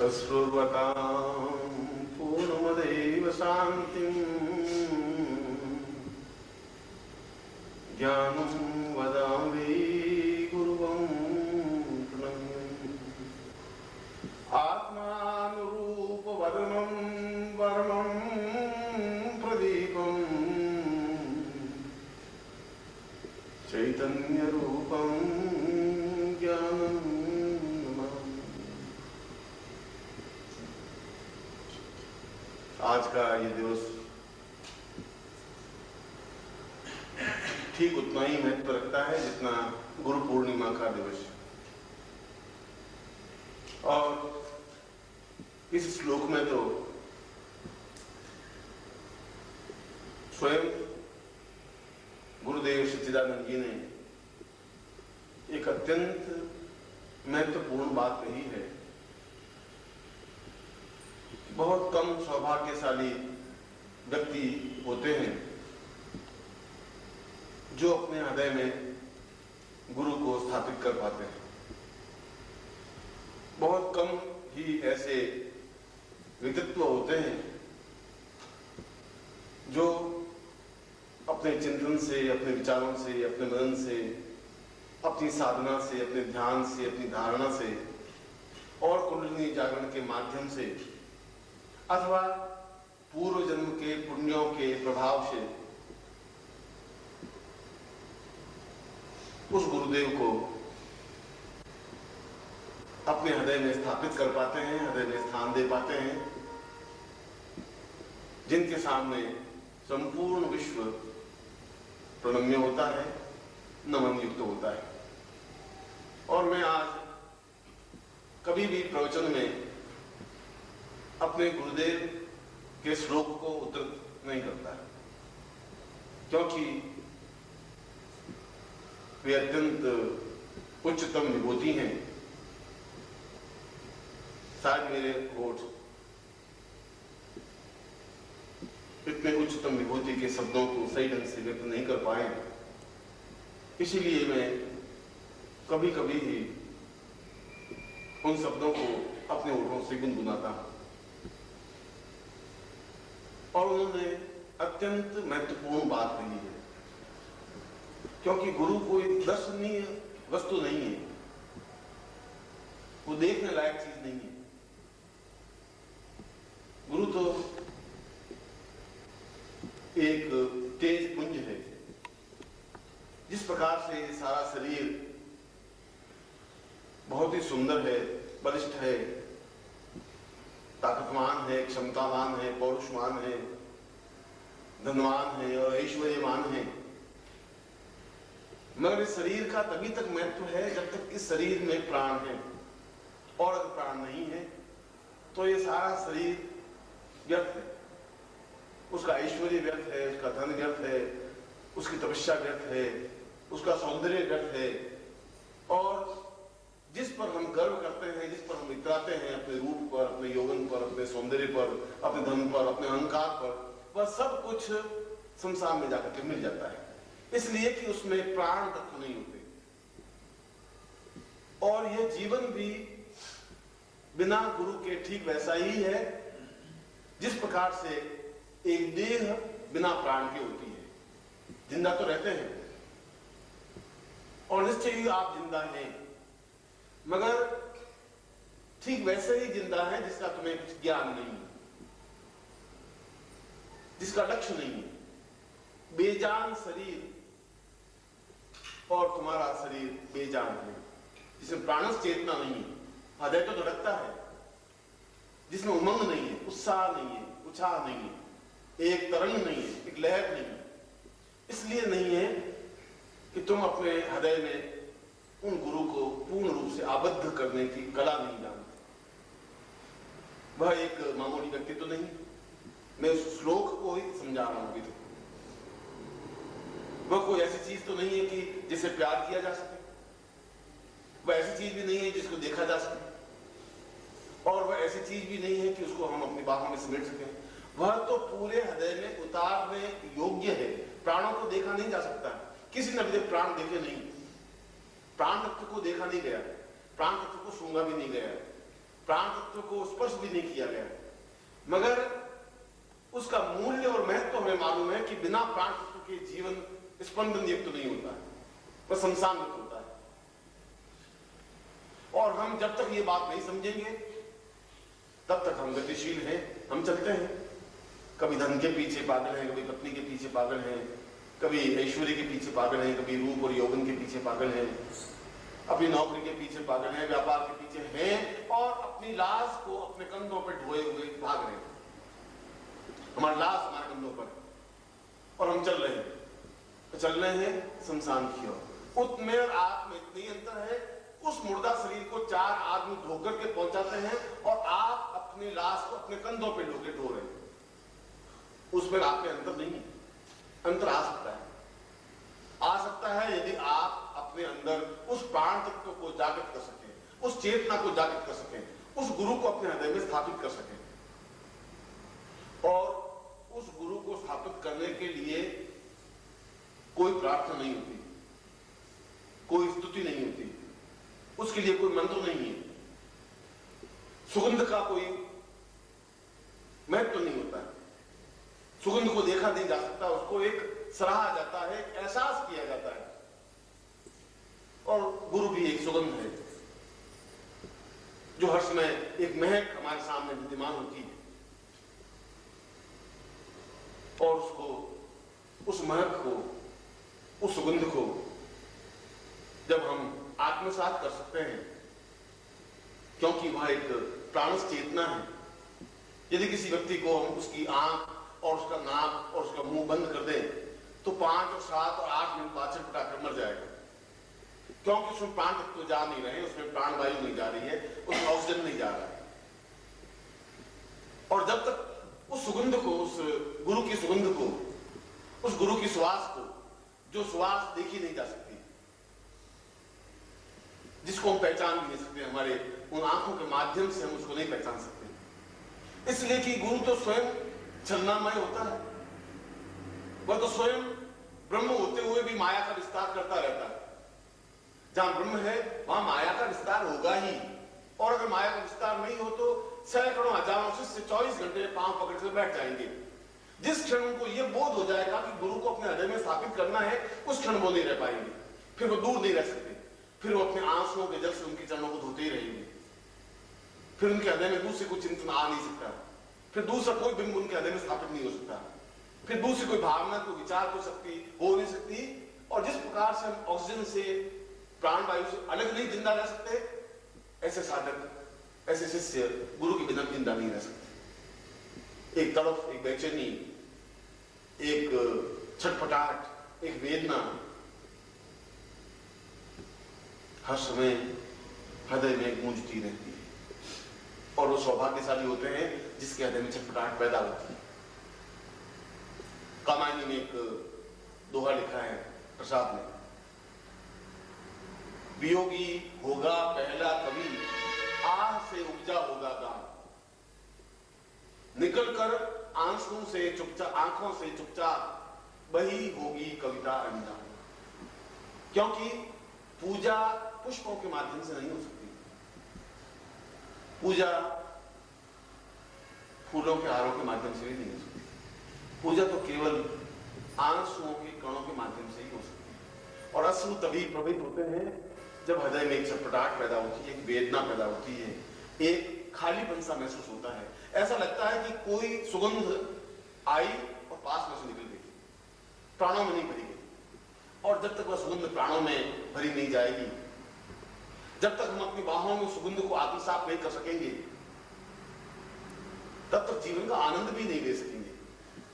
सस्रुर्वतां पूर्णमदेव शान्तिं ज्ञानं वदामि गुरुवं प्रणम्य आत्मानुरूपवदनं वर्मं प्रदीपं चैतन्यरूपं ज्ञानं आज का ये दिवस ठीक उतना ही महत्व रखता है जितना गुरु पूर्णिमा का दिवस। और इस श्लोक में तो स्वयं गुरुदेव सच्चिदानंद जी ने एक अत्यंत महत्वपूर्ण बात कही है। बहुत कम सौभाग्यशाली व्यक्ति होते हैं जो अपने हृदय में गुरु को स्थापित कर पाते हैं। बहुत कम ही ऐसे व्यक्तित्व होते हैं जो अपने चिंतन से, अपने विचारों से, अपने मनन से, अपनी साधना से, अपने ध्यान से, अपनी धारणा से और कुंडलिनी जागरण के माध्यम से अथवा पूर्व जन्म के पुण्यों के प्रभाव से उस गुरुदेव को अपने हृदय में स्थापित कर पाते हैं, हृदय में स्थान दे पाते हैं, जिनके सामने संपूर्ण विश्व प्रणम्य होता है, नमन युक्त होता है। और मैं आज कभी भी प्रवचन में अपने गुरुदेव के श्लोक को उद्धृत नहीं करता है, क्योंकि वे अत्यंत उच्चतम विभूति हैं। शायद मेरे होठ इतने उच्चतम विभूति के शब्दों को सही ढंग से व्यक्त नहीं कर पाए, इसीलिए मैं कभी कभी ही उन शब्दों को अपने होठों से गुनगुनाता हूं। और उन्होंने अत्यंत महत्वपूर्ण बात कही है, क्योंकि गुरु कोई दर्शनीय वस्तु नहीं है, वो देखने लायक चीज नहीं है। गुरु तो एक तेज पुंज है। जिस प्रकार से सारा शरीर बहुत ही सुंदर है, बलिष्ठ है, ताकतवान है, क्षमतावान है, पौरुषवान है, धनवान है और ऐश्वर्यवान है, मगर इस शरीर का तभी तक महत्व है जब तक इस शरीर में प्राण है। और अगर प्राण नहीं है तो ये सारा शरीर व्यर्थ है। उसका ऐश्वर्य व्यर्थ है, उसका धन व्यर्थ है, उसकी तपस्या व्यर्थ है, उसका सौंदर्य व्यर्थ है। और जिस पर हम गर्व करते हैं, जिस पर हम इतराते हैं, अपने रूप पर, अपने यौवन पर, अपने सौंदर्य पर, अपने धन पर, अपने अहंकार पर, वह सब कुछ शमशान में जाकर के मिल जाता है, इसलिए कि उसमें प्राण तत्व नहीं होते। और यह जीवन भी बिना गुरु के ठीक वैसा ही है जिस प्रकार से एक देह बिना प्राण के होती है। जिंदा तो रहते हैं और निश्चय ही आप जिंदा हैं, मगर ठीक वैसे ही जिंदा है जिसका तुम्हें कुछ ज्ञान नहीं है, जिसका लक्ष्य नहीं है। बेजान शरीर और तुम्हारा शरीर बेजान है, जिसमें प्राणस चेतना नहीं है, हृदय तो धड़कता है, जिसमें उमंग नहीं है, उत्साह नहीं है, उछाह नहीं है, एक तरंग नहीं है, एक लहर नहीं है। इसलिए नहीं है कि तुम अपने हृदय में उन गुरु को पूर्ण रूप से आबद्ध करने की कला नहीं जानते। वह एक मामूली व्यक्ति तो नहीं, मैं उस श्लोक को ही समझा रहा हूं। अभी तो वह कोई ऐसी चीज तो नहीं है कि जिसे प्यार किया जा सके, वह ऐसी चीज भी नहीं है जिसको देखा जा सके, और वह ऐसी चीज भी नहीं है कि उसको हम अपनी बाहों में समेट सकें। वह तो पूरे हृदय में उतारने योग्य है। प्राणों को देखा नहीं जा सकता, किसी ने भी प्राण देखे नहीं, प्राण तत्व को देखा नहीं गया, प्राण तत्व को सूंघा भी नहीं गया, प्राण तत्व को स्पर्श भी नहीं किया गया, मगर उसका मूल्य और महत्व हमें मालूम है कि बिना प्राण तत्व के जीवन स्पंदन युक्त तो नहीं होता है, वह शमशान युक्त होता है। और हम जब तक ये बात नहीं समझेंगे तब तक हम गतिशील हैं, हम चलते हैं, कभी धन के पीछे पागल हैं, कभी पत्नी के पीछे पागल हैं, कभी ऐश्वर्य के पीछे पागल हैं, कभी रूप और यौवन के पीछे पागल हैं, अपनी नौकरी के पीछे पागल हैं, व्यापार के पीछे हैं, और अपनी लाश को अपने कंधों पर ढोए हुए भाग रहे हैं। हमारी लाश हमारे कंधों पर, और हम चल रहे हैं शमशान की ओर। उसमें और आप में इतनी अंतर है, उस मुर्दा शरीर को 4 आदमी ढोकर के पहुंचाते हैं और आप अपनी लाश को अपने कंधों पे ढोके ढो रहे हैं। उसमें आप में अंतर नहीं है। अंतर आ सकता है यदि आप अपने अंदर उस प्राण तत्व को जागृत कर सकें, उस चेतना को जागृत कर सकें, उस गुरु को अपने हृदय में स्थापित कर सकें। और उस गुरु को स्थापित करने के लिए कोई प्रार्थना नहीं होती, कोई स्तुति नहीं होती, उसके लिए कोई मंत्र नहीं है, सुगंध का कोई महत्व नहीं होता है, सुगंध को देखा नहीं जा सकता, उसको एक सराहा जाता है, एक एहसास किया जाता है। और गुरु भी एक सुगंध है जो हर समय एक महक हमारे सामने विद्यमान होती है, और उसको, उस महक को, उस सुगंध को जब हम आत्मसात कर सकते हैं, क्योंकि वह एक प्राणस चेतना है। यदि किसी व्यक्ति को हम उसकी आंख और उसका नाक और उसका मुंह बंद कर दें तो 5 और 7 और 8 मिनट बाद छटपटाकर मर जाएगा, क्योंकि उसमें प्राण तत्व जा नहीं रहे, उसमें प्राण वायु नहीं जा रही है, उसमें ऑक्सीजन नहीं जा रहा है। और जब तक उस सुगंध को, उस गुरु की सुगंध को, उस गुरु की सुवास को, जो सुवास देखी नहीं जा सकती, जिसको हम पहचान भी नहीं सकते, हमारे उन आंखों के माध्यम से हम उसको नहीं पहचान सकते, इसलिए कि गुरु तो स्वयं छलनामय होता है। वह तो स्वयं ब्रह्म होते हुए भी माया का विस्तार करता रहता है। जहां ब्रह्म है वहां माया का विस्तार होगा ही, और अगर माया का विस्तार नहीं हो तो सैकड़ों हजारों शिष्य 24 घंटे पांव पकड़ कर बैठ जाएंगे। जिस क्षण उनको यह बोध हो जाएगा कि गुरु को अपने हृदय में स्थापित करना है, उस क्षण वो नहीं रह पाएंगे, फिर वो दूर नहीं रह सकते, फिर वो अपने आंसुओं के जल से उनके चरणों को धोते ही रहेंगे, फिर उनके हृदय में दूसरे कोई चिंतन आ नहीं सकता, फिर दूसरा कोई बिंब उनके हृदय में स्थापित नहीं हो सकता, फिर दूसरी कोई भावना, कोई विचार, कोई शक्ति हो नहीं सकती। और जिस प्रकार से हम ऑक्सीजन से, प्राण वायु से अलग नहीं जिंदा रह सकते, ऐसे साधक, ऐसे शिष्य गुरु के बिना जिंदा नहीं रह सकते। एक तड़फ, एक बेचैनी, एक छटपटाहट, एक वेदना हर समय हृदय में गूंजती रहती है, और वो सौभाग्यशाली होते हैं जिसके हृदय में छटपटाहट पैदा होती है। कामायनी ने एक दोहा लिखा है प्रसाद ने, वियोगी होगा पहला कवि, आह से उपजा होगा गान, निकलकर आंसुओं से चुपचाप, आंखों से चुपचाप वही होगी कविता अंजाम। क्योंकि पूजा पुष्पों के माध्यम से नहीं हो सकती, पूजा फूलों के हारों के माध्यम से भी नहीं हो सकती, पूजा तो केवल आंसुओं के कणों के माध्यम से ही हो सकती है। और अश्रु तभी प्रभावित होते हैं जब हृदय में एक छटपटाहट पैदा होती है, एक वेदना पैदा होती है, एक खालीपन सा महसूस होता है। ऐसा लगता है कि कोई सुगंध आई और पास में से निकल गई, प्राणों में नहीं भरी गई। और जब तक वह सुगंध प्राणों में भरी नहीं जाएगी, जब तक हम अपनी बाहों में सुगंध को आत्मसात नहीं कर सकेंगे, तब तक जीवन का आनंद भी नहीं ले सकेंगे।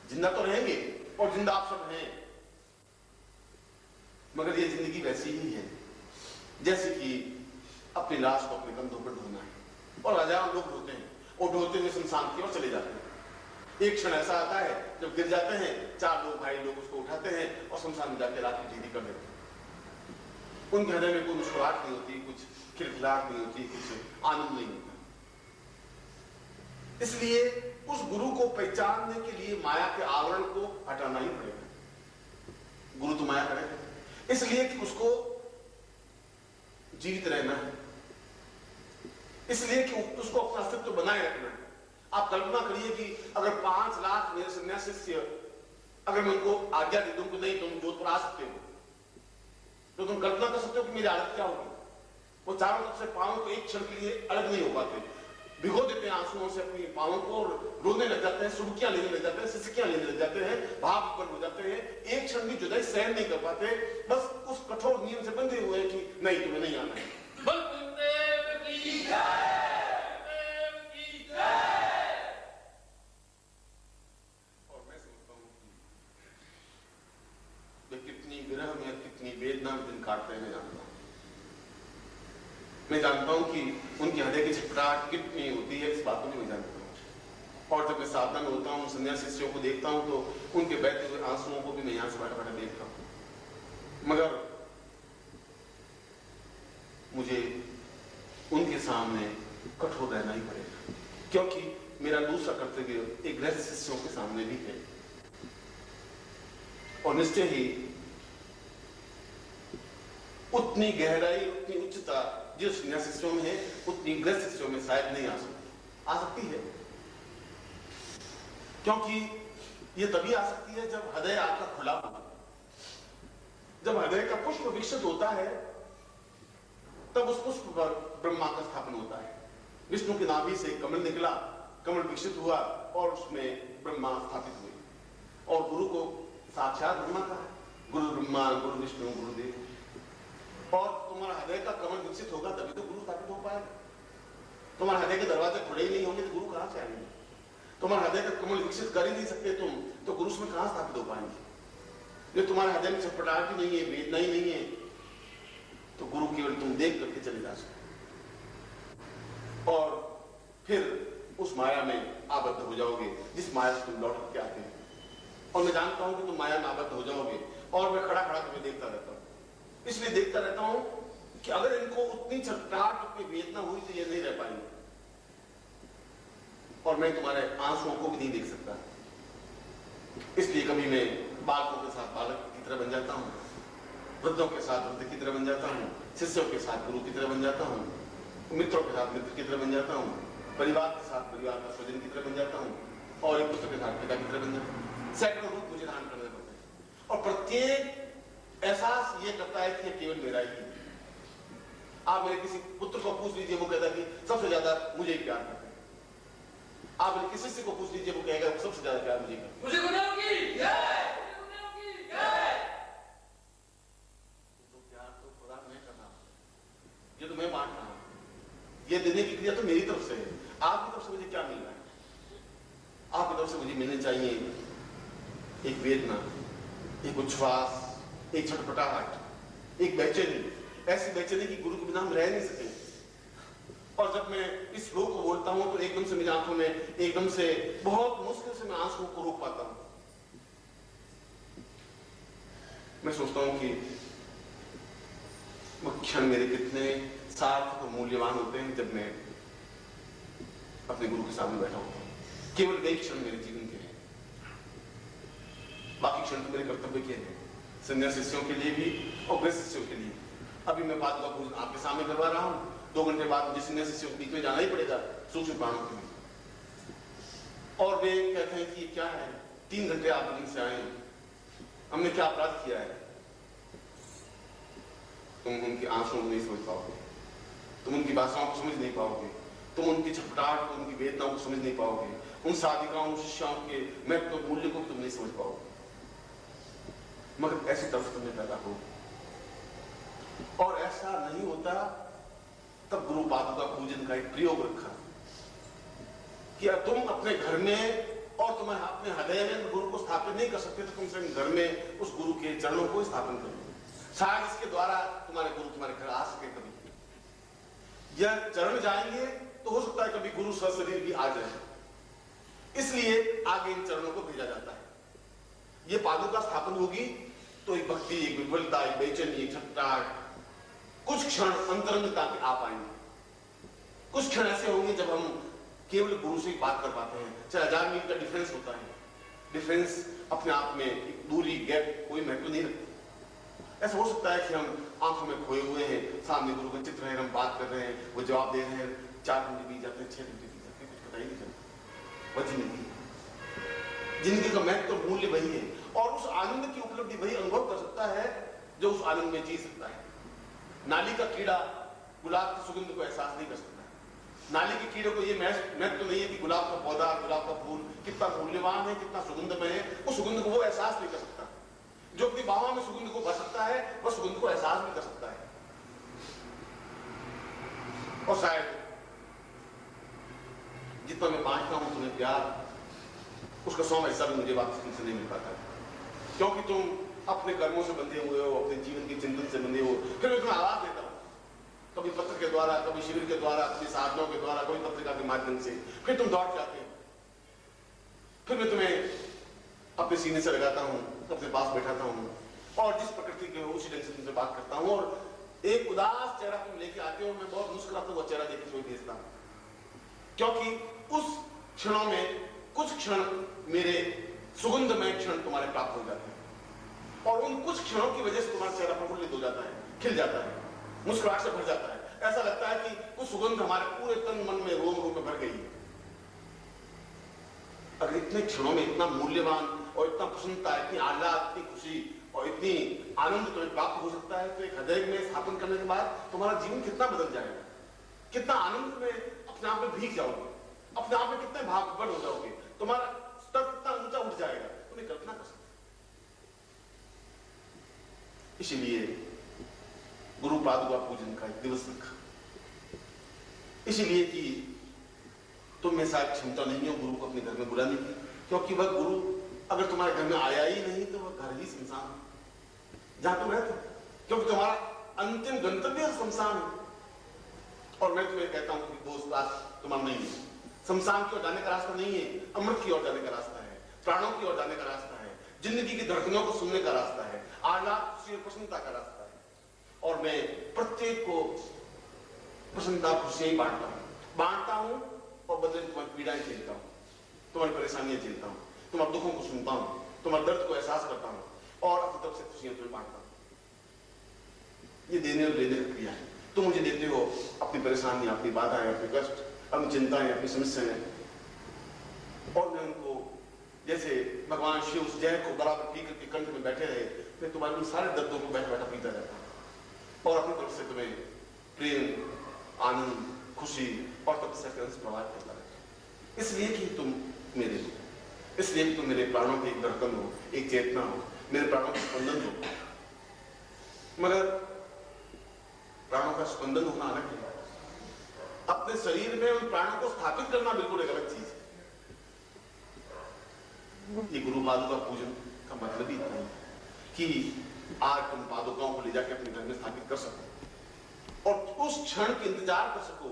जिंदा तो रहेंगे, और जिंदा आप सब हैं, मगर ये जिंदगी वैसी ही है जैसे कि अपनी लाश को अपने कंधों पर ढोना है। और हजारों लोग ढोते हैं, और ढोते हुए शमशान की ओर चले जाते हैं। एक क्षण ऐसा आता है जब गिर जाते हैं, 4 लोग, भाई लोग उसको उठाते हैं और शमशान में जाकर रात की जीती कर देते हैं। उनके हृदय में कोई मुस्कुराहट नहीं होती, कुछ खिलखिलाहट नहीं होती, कुछ आनंद नहीं होता। इसलिए उस गुरु को पहचानने के लिए माया के आवरण को हटाना ही पड़ेगा। गुरु तो माया करेगा, इसलिए कि उसको जीवित रहना है, इसलिए कि उसको अपना अस्तित्व बनाए रखना है। आप कल्पना करिए कि अगर 5 लाख मेरे सन्यासी शिष्य, अगर मैं उनको आज्ञा दे दूं कि नहीं तुम जोधपुर आ सकते हो, तो तुम कल्पना कर सकते हो कि मेरी हालत क्या होगी। वो चारों तरफ से पांवों को एक क्षण के लिए अलग नहीं हो पाते, भिगो देते हैं आंसुओं से अपनी पांवों को, रोने लग जाते हैं, सुबकियां लेने लग जाते हैं, सिसकियां लेने लग जाते हैं, भाव ऊपर हो जाते हैं, एक क्षण भी जुदाई सहन नहीं कर पाते, बस उस कठोर नियम से बंधे हुए हैं कि नहीं तुम्हें नहीं आना है। बलदेव की जय, बलदेव की जय। और मैं समझता हूँ कि वे कितनी विरह में, कितनी वेदना में दिन काटते हैं, मैं जानता हूं कि उनकी हृदय की छटपटाहट कितनी होती है, इस बात को भी मैं जानता हूं। और जब मैं सावधान होता हूं, सन्यासी शिष्यों को देखता हूं, तो उनके बहते हुए आंसुओं को भी मैं यहां से बैठा बैठा देखता हूं। मगर मुझे उनके सामने कठोर रहना ही पड़ेगा, क्योंकि मेरा दूसरा कर्तव्य एक गृहस्थ शिष्यों के सामने भी है। और निश्चय ही उतनी गहराई, उतनी उच्चता जो सन्यासी शिष्यों में है, उतनी गृहस्थ शिष्यों में शायद नहीं आ सकती है। क्योंकि ये तभी आ सकती है जब हृदय आपका खुला होगा। जब हृदय का पुष्प विकसित होता है, तब उस पुष्प पर ब्रह्मा का स्थापन होता है। विष्णु की नाभि से कमल निकला, कमल विकसित हुआ और उसमें ब्रह्मा स्थापित हुए। और गुरु को साक्षात ब्रह्मा का है, गुरु ब्रह्मा, गुरु विष्णु, गुरुदेव। और तुम्हारा हृदय का कमल विकसित होगा तभी तो गुरु स्थापित हो पाएगा। तुम्हारे हृदय के दरवाजे खुले ही नहीं होंगे तो गुरु कहां से आएंगे। तुम्हारे हृदय का कमल विकसित कर ही नहीं सकते तुम, तो गुरु उसमें कहां स्थापित हो पाएंगे। जो तुम्हारे हृदय में छटपटाहट ही नहीं है, वेदना ही नहीं है, तो गुरु केवल तुम देख करके चले जा सकते और फिर उस माया में आबद्ध हो जाओगे जिस माया से तुम लौट करके आते हो। और मैं जानता हूं कि तुम माया में आबद्ध हो जाओगे, और मैं खड़ा खड़ा तुम्हें देखता रहता हूं। इसलिए देखता रहता हूं कि अगर इनको उतनी छटपटाहट, उतनी वेदना हुई तो ये नहीं रह पाएंगे, और मैं तुम्हारे आंसुओं को भी नहीं देख सकता। इसलिए कभी मैं बालकों के साथ बालक की तरह बन जाता हूं, वृद्धों के साथ वृद्ध की तरह बन जाता हूं, शिष्यों के साथ गुरु की तरह बन जाता हूं, मित्रों के साथ मित्र की तरह बन जाता हूं, परिवार के साथ परिवार का स्वजन की तरह बन जाता हूं, और एक पुत्र के साथ पिता की तरह बन जाता हूं। सैकड़ों रूप मुझे धारण करने पड़ते हैं, और प्रत्येक एहसास ये करता है कि ये केवल मेरा ही है। आप मेरे किसी पुत्र को पूछ लीजिए, वो कहता है कि सबसे ज्यादा मुझे ही प्यार करते हैं। आप मेरे किसी से को पूछ लीजिए, वो कहेगा सबसे ज्यादा प्यार मुझे करते हैं। मुझे गुरुदेव की जय, गुरुदेव की जय। तो प्यार तो खुदा मैं कर रहा हूं, ये तो मैं बांट रहा हूं, ये देने की क्रिया तो मेरी तरफ से है। आपकी तरफ से मुझे क्या मिल रहा है? आपकी तरफ से मुझे मिलने चाहिए एक वेदना, एक उच्छ्वास, एक छटपटाहट, एक बेचैनी, ऐसी बेचैनी कि गुरु के बिना हम रह नहीं सकेंगे। और जब मैं इस श्लोक को बोलता हूं तो एकदम से मेरी आंखों में एकदम से बहुत मुश्किल से मैं आंसुओं को रोक पाता हूं। मैं सोचता हूं कि वो क्षण मेरे कितने सार्थक और मूल्यवान होते हैं जब मैं अपने गुरु के सामने बैठा होता हूं। केवल वे क्षण मेरे जीवन के हैं, बाकी क्षण तो मेरे कर्तव्य के हैं, सन्यासी शिष्यों के लिए भी और गृहस्थ शिष्यों के लिए। अभी मैं पादुका पूजन आपके सामने करवा रहा हूं, 2 घंटे बाद मुझे सन्यासी शिष्यों के बीच में जाना ही पड़ेगा, सूक्ष्म प्राणों के लिए। और वे कहते हैं कि ये क्या है, 3 घंटे आप दिन से आए, हमने क्या अपराध किया है। तुम उनके आंसुओं को नहीं समझ पाओगे, तुम उनकी भाषाओं को समझ नहीं पाओगे, तुम उनकी छटपटाहट को, उनकी वेदनाओं को समझ नहीं पाओगे, उन साधिकाओं, शिष्याओं के महत्व मूल्य को तुम नहीं समझ पाओगे। मगर ऐसी तरफ तुम्हें पैदा हो, और ऐसा नहीं होता तब गुरु पादुका पूजन का एक प्रयोग रखा कि तुम अपने घर में और तुम्हारे अपने हृदय में गुरु को स्थापित नहीं कर सकते तो कम से कम घर में उस गुरु के चरणों को स्थापन करो। शायद इसके द्वारा तुम्हारे गुरु तुम्हारे घर आ सके। कभी यह चरण जाएंगे तो हो सकता है कभी गुरु सशरीर भी आ जाए, इसलिए आगे इन चरणों को भेजा जाता है। ये पादुका स्थापन होगी तो एक भक्ति, एक विफलता, एक बेचैनी, एक छटपटाहट, कुछ क्षण अंतरंगता के आ पाएंगे। कुछ क्षण ऐसे होंगे जब हम केवल गुरु से ही बात कर पाते हैं। चाहे 1000 मील का डिफरेंस होता है, डिफरेंस अपने आप में एक दूरी, गैप कोई महत्व नहीं रखता। ऐसा हो सकता है कि हम आंखों में खोए हुए हैं, सामने गुरु का चित्र है, हम बात कर रहे हैं, वो जवाब दे रहे हैं, 4 घंटे बीत जाते हैं, 6 घंटे बीत जाते हैं, कुछ पता ही नहीं चलता। वह जिंदगी का महत्व तो मूल्य वही है, और उस आनंद की उपलब्धि वही अनुभव कर सकता है जो उस आनंद में जी सकता है। नाली का कीड़ा गुलाब की सुगंध को एहसास नहीं कर सकता। नाली के कीड़े को ये महत्व तो नहीं है कि गुलाब का पौधा, गुलाब का फूल कितना मूल्यवान है, कितना सुगंधमय है, उस सुगंध को वो एहसास नहीं कर सकता। जो अपनी बाहों में सुगंध को भर सकता है, वह सुगंध को एहसास भी कर सकता है। और शायद जितना मैं बांटता हूं तुम्हें प्यार, उसका 100वां हिस्सा भी मुझे वापस तुमसे नहीं मिल पाता, क्योंकि तुम अपने कर्मों से बंधे हुए हो, अपने जीवन के चिंतन से बंधे हो। फिर मैं तुम्हें आवाज देता हूं, कभी पत्र के द्वारा, कभी शिविर के द्वारा, कभी साधनों के द्वारा, कभी पत्रिका के माध्यम से, फिर तुम दौड़ जाते हो। फिर मैं तुम्हें अपने सीने से लगाता हूं, अपने पास बैठाता हूं, और जिस प्रकृति के हो उसी ढंग से तुमसे बात करता हूं, और एक उदास चेहरा तुम लेके आते हो, मैं बहुत मुस्कुराता हुआ चेहरा देकर तुम्हें भेजता हूं, क्योंकि उस क्षणों में कुछ क्षण मेरे सुगंधमय क्षण तुम्हारे प्राप्त हो जाते हैं, और उन कुछ क्षणों की वजह से तुम्हारा चेहरा प्रफुल्लित हो जाता है, खिल जाता है, मुस्कुराहट से भर जाता है। ऐसा लगता है कि कुछ सुगंध हमारे पूरे तन मन में, रोम रोम में भर गई है। अगर इतने क्षणों में इतना मूल्यवान और इतना प्रसन्नता, इतनी आह्लाद, इतनी खुशी और इतनी आनंद तुम्हें प्राप्त हो सकता है, तो एक हृदय में स्थापन करने के बाद तुम्हारा जीवन कितना बदल जाएगा, कितना आनंद में अपने आप में भीग जाओगे, अपने आप में कितने भावप्रबल हो जाओगे, तुम्हारा स्तर कितना ऊंचा उठ जाएगा, तुम्हें कल्पना कर सकते। इसीलिए गुरु पादुका पूजन का एक दिवस रखा, इसीलिए कि तुम में शायद क्षमता नहीं हो गुरु को अपने घर में बुलाने की, क्योंकि वह गुरु अगर तुम्हारे घर में आया ही नहीं तो वह घर ही शमशान है जहां तुम रहते हो, क्योंकि तुम्हारा अंतिम गंतव्य शमशान है। और मैं तुम्हें कहता हूं कि दोस्त रास्ता तुम्हारा नहीं है, शमशान की ओर जाने का रास्ता नहीं है, अमृत की ओर जाने का रास्ता है, प्राणों की ओर जाने का रास्ता है, जिंदगी की धड़कनों को सुनने का रास्ता है, आह्लाद, खुशी और प्रसन्नता का रास्ता है। और मैं प्रत्येक को प्रसन्नता, खुशियां ही बांटता हूं, और बदले में तुम्हारी पीड़ाएं झेलता हूं, तुम्हारी परेशानियां झेलता हूं, तुम्हारे दुखों को सुनता हूं, तुम्हारे दर्द को एहसास करता हूं, और अपनी तरफ से खुशियां तुम्हें बांटता हूं। ये देने और लेने की क्रिया है। तुम मुझे देते हो अपनी परेशानी, अपनी बाधाएं, अपने कष्ट, अपनी चिंताएं, अपनी समस्याएं, और मैं उनको जैसे भगवान शिव उस जहर को बराबर पी करके कंठ में बैठे रहे, मैं तुम्हारे उन सारे दर्दों को बैठा बैठा पीता जाता हूं, और अपनी तरफ से तुम्हें प्रेम, आनंद, खुशी और तपस्या के अंश प्रवाह करता रहता। इसलिए कि तुम मेरे हो, इसलिए कि तुम मेरे प्राणों की एक धड़कन हो, एक चेतना हो, मेरे प्राणों का स्पंदन हो। मगर प्राणों का स्पंदन होना अलग है, अपने शरीर में उन प्राणों को स्थापित करना बिल्कुल एक अलग चीज है। ये गुरु पादुका पूजन का मतलब ही इतना है कि आज तुम पादुकाओं को ले जाकर अपने घर में स्थापित कर सको, और उस क्षण की इंतजार कर सको,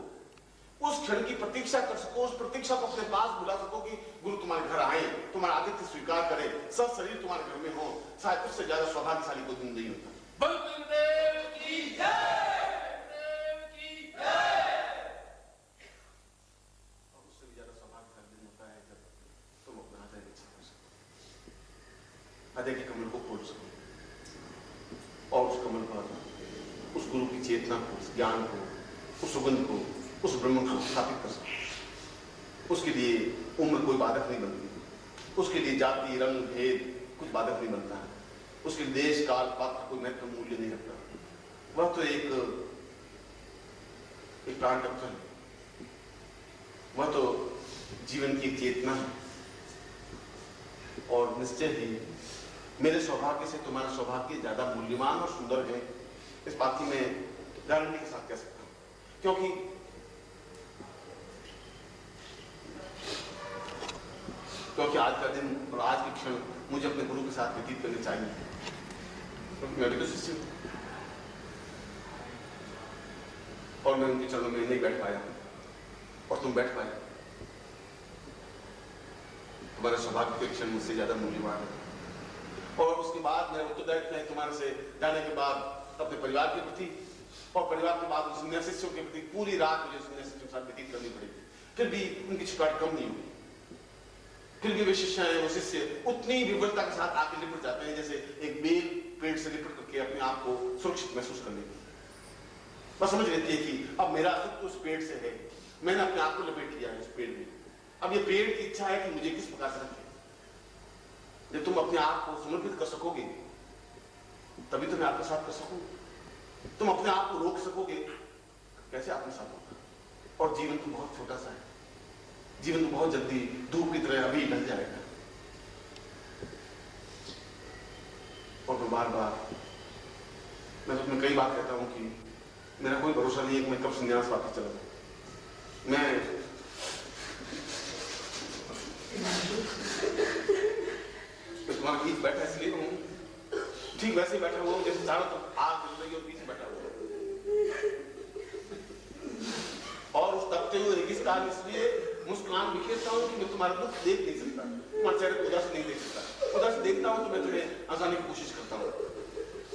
उस क्षण की प्रतीक्षा कर सको, उस प्रतीक्षा को अपने पास बुला सको कि गुरु तुम्हारे घर आए, तुम्हारा आतिथ्य स्वीकार करे, सब शरीर तुम्हारे घर में हो। शायद उससे ज्यादा सौभाग्यशाली कोई दिन नहीं होता। बलदेव की जय, देव की जय। और उससे भी ज्यादा सौभाग्यशाली दिन होता है जब तुम अपना हृदय विकसित कर सको, हृदय के कमल को खोल सको, और उस कमल पर उस गुरु की चेतना को, उस ज्ञान को, उस सुगंध को, उस ब्रह्म को स्थापित कर सको। उसके लिए उम्र कोई बाधक नहीं बनती, उसके लिए जाति, रंग, भेद कुछ बाधक नहीं बनता है, उसके लिए देश, काल, पात्र कोई महत्व मूल्य नहीं रखता। वह तो एक प्राण तत्व है, वह तो जीवन की चेतना है। और निश्चय ही मेरे सौभाग्य से तुम्हारा सौभाग्य ज्यादा मूल्यवान और सुंदर है, इस बात की मैं गारंटी के साथ कह सकता हूं, क्योंकि आज का दिन और आज के क्षण मुझे अपने गुरु के साथ व्यतीत करने चाहिए, क्योंकि मैं भी तो शिष्य हूं, और मैं उनके चरणों में नहीं बैठ पाया, और तुम बैठ पाए। तुम्हारे सौभाग्य के क्षण मुझसे ज्यादा मूल्यवान है। और उसके बाद मेरा उत्तरदायित्व है तुम्हारे से जाने के बाद अपने परिवार के प्रति, और परिवार के बाद उन शिष्यों के प्रति पूरी रात मुझे उन शिष्यों के साथ व्यतीत करनी पड़ेगी। फिर भी उनकी छिपाहट कम नहीं होगी, फिर भी वे शिष्य हैं, वो शिष्य उतनी विवरता के साथ आके लिपट जाते हैं जैसे एक बेल पेड़ से लिपट करके अपने आप को सुरक्षित महसूस कर लेती है। बस समझ लेती है कि अब मेरा अस्तित्व उस पेड़ से है, मैंने अपने आप को लपेट लिया है उस पेड़ में। अब ये पेड़ की इच्छा है कि मुझे किस प्रकार से रखे। जब तुम अपने आप को समर्पित कर सकोगे तभी तो मैं आपके साथ कर सकूंगा। तुम अपने आप को रोक सकोगे कैसे आपके साथ होगा। और जीवन तो बहुत छोटा सा है, जीवन तो बहुत जल्दी धूप की तरह अभी ढल जाएगा। और मैं बार बार मैं तुम्हें कई बार कहता हूं कि मेरा कोई भरोसा नहीं है कि मैं कब संन्यास वापस चला जाऊं। मैं तुम्हारे बीच बैठा इसलिए हूं, ठीक वैसे ही बैठा हुआ हूं जैसे चारों तो आग जल रही है और पीछे बैठा हुआ। और उस तपते हुए रेगिस्तान इसलिए मुस्कुरान बिखेरता हूं कि मैं तुम्हारा दुख देख नहीं सकता, तुम्हारे चेहरे को उदास नहीं देख सकता। उदास देखता हूं तो मैं तुम्हें हंसाने की कोशिश करता हूं,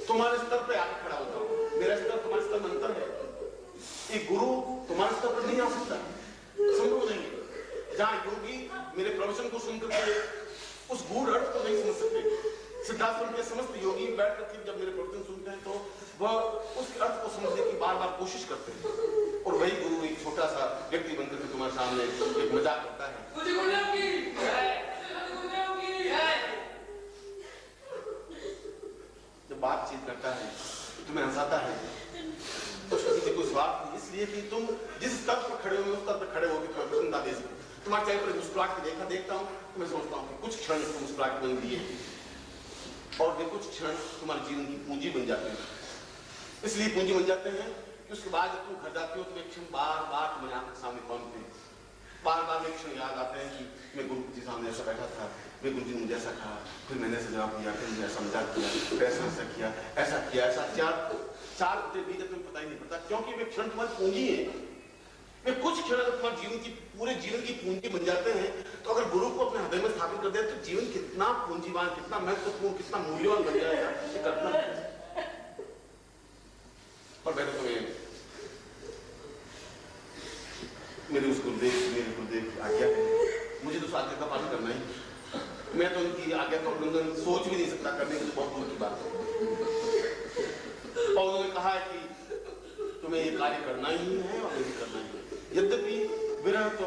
तुम्हारे स्तर पे आके खड़ा होता हूं। मेरा स्तर तुम्हारे स्तर में अंतर है। एक गुरु तुम्हारे स्तर पर नहीं आ सकता, संभव नहीं है। जहां योगी मेरे प्रवचन को सुनकर के उस गूढ़ अर्थ को नहीं समझ सकते, सिद्धाश्रम के समस्त योगी बैठ करके जब मेरे प्रवचन सुनते हैं तो वह उस अर्थ को समझने की बार बार कोशिश करते हैं। और वही गुरु एक छोटा सा व्यक्ति बनकर के तुम्हारे सामने एक मजाक करता है। जब बातचीत करता है तुम्हें हंसाता है तो उसके पीछे कोई स्वार्थ नहीं, इसलिए कि तुम जिस स्तर पर खड़े हो उस स्तर पर खड़े होकर तुम्हें प्रसन्नता दे सको। तुम्हारे चेहरे पर मुस्कुराहट की देखता हूं तो मैं सोचता हूं कि कुछ क्षण मुस्कुराहट बन गई है और वे कुछ क्षण तुम्हारे जीवन की पूंजी बन जाते हैं। इसलिए पूंजी बन जाते हैं कि उसके बाद जब तुम घर जाते हो तो वे क्षण बार बार तुम्हारे आंख के सामने पहुंचते हैं। बार बार वे क्षण याद आते हैं कि मैं गुरु जी सामने ऐसा बैठा था, वे गुरु जी ने मुझे ऐसा कहा, फिर मैंने ऐसा जवाब दिया, फिर मुझे ऐसा मजाक किया, फिर ऐसा किया, ऐसा किया, ऐसा चार घंटे बीते तुम्हें पता ही नहीं पड़ता, क्योंकि वे क्षण तुम्हारी पूंजी है। वे कुछ क्षण अगर तुम्हारे जीवन की पूरे जीवन की पूंजी बन जाते हैं तो अगर गुरु को अपने हृदय में स्थापित कर दे तो जीवन कितना पूंजीवान, कितना महत्वपूर्ण, कितना मूल्यवान बन जाएगा ये कल्पना। और मैंने तुम्हें मेरे गुरुदेव की आज्ञा है, मुझे तो उस आज्ञा का पालन करना ही। मैं तो उनकी आज्ञा का उल्लंघन सोच भी नहीं सकता करने की, तो बहुत दूर की बात है। और उन्होंने कहा है कि तुम्हें ये कार्य करना ही है और नहीं करना ही है। यद्यपि विरह तो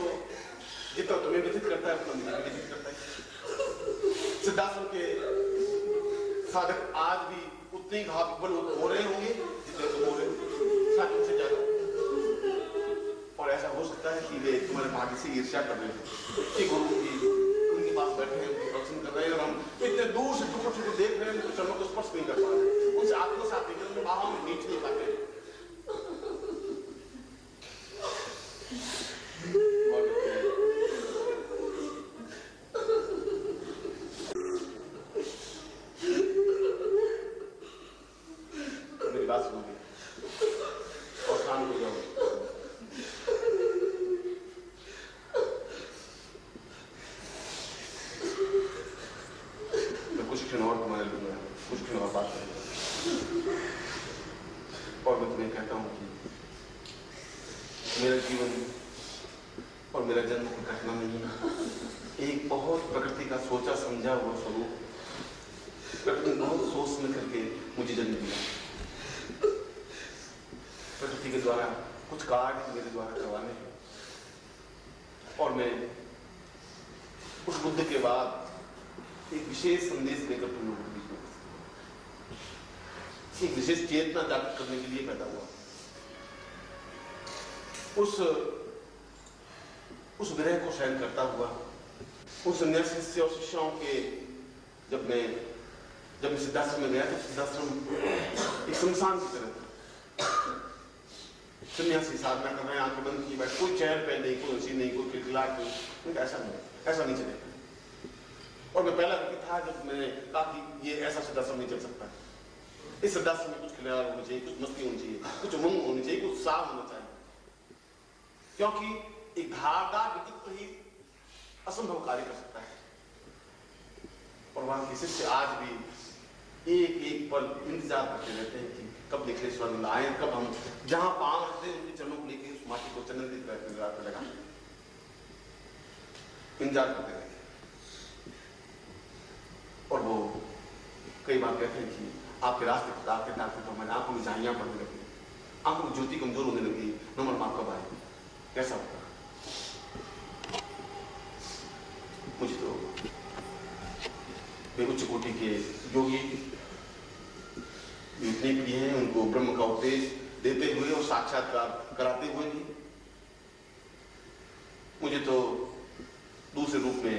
जितना तुम्हें व्यथित करता है उतना मुझे व्यथित करता है। सिद्धाश्रम के साधक आज भी उतने ही घाव हो रहे होंगे जितने तुम हो रहे हो, शायद तुमसे ज्यादा। और ऐसा हो सकता है कि वे तुम्हारे भाग्य से ईर्ष्या कर रहे हो कि गुरु जी उनके पास बैठे हैं, उनके प्रवचन कर रहे हैं और हम इतने दूर से टुकड़ों को देख रहे हैं, उनके चरणों को स्पर्श नहीं कर पा रहे, उनसे आत्मसात नहीं कर, उनके बाहों में नीच नहीं पाते। मेरी बात सुनोगे और शांत हो जाओगे। मैं कुछ क्षण और तुम्हारे लूंगा, कुछ क्षण और बात करूंगा और मैं तुम्हें कहता हूं कि मेरा जीवन और मेरा जन्म कोई घटना नहीं है, एक बहुत प्रकृति का सोचा समझा हुआ स्वरूप। प्रकृति ने बहुत सोच समझ करके मुझे जन्म दिया। प्रकृति के द्वारा कुछ कार्य मेरे द्वारा करवाने हैं और मैं उस बुद्ध के बाद एक विशेष संदेश देकर तुम लोगों के बीच में एक विशेष चेतना जागृत करने के लिए पैदा हुआ। उस विरह को सहन करता हुआ उन सन्यासी और शिष्यों के जब मैं सिद्धाश्रम में गया तो सिद्धाश्रम एक शमशान की तरह था। सन्यासी साधना कर रहे हैं, आंखें बंद की बैठ, कोई चेहर पे नहीं, कोई हंसी नहीं, कोई खिलखिलाहट नहीं। ऐसा नहीं चलेगा। और मैं पहला व्यक्ति था जब मैंने कहा कि ये ऐसा सिद्धाश्रम नहीं चल सकता। इस सिद्धाश्रम में कुछ खिलखिलाहट होनी चाहिए, कुछ मस्ती होनी चाहिए, कुछ उमंग होनी चाहिए, कुछ उत्साह होना चाहिए, क्योंकि एक धारदार व्यक्तित्व ही असंभव कार्य कर सकता है। और वहां के शिष्य आज भी एक एक पल इंतजार करते रहते हैं कि कब निखिलेश्वर आए, कब हम जहां पांव रखते हैं उनके चरणों को लेकर उस माटी को चंदनित लगा इंतजार करते रहते हैं। और वो कई बार कहते हैं कि आपके रास्ते ताकते ताकते तो हमारी आंखों में झाइयां पड़ने लगी, आंखों की ज्योति कमजोर होने लगी। नमन माँ कब आए, कैसा होगा? मुझे तो वे उच्च कोटि के योगी इतने प्रिय हैं, उनको ब्रह्म का उपदेश देते हुए और साक्षात्कार कराते हुए भी मुझे तो दूसरे रूप में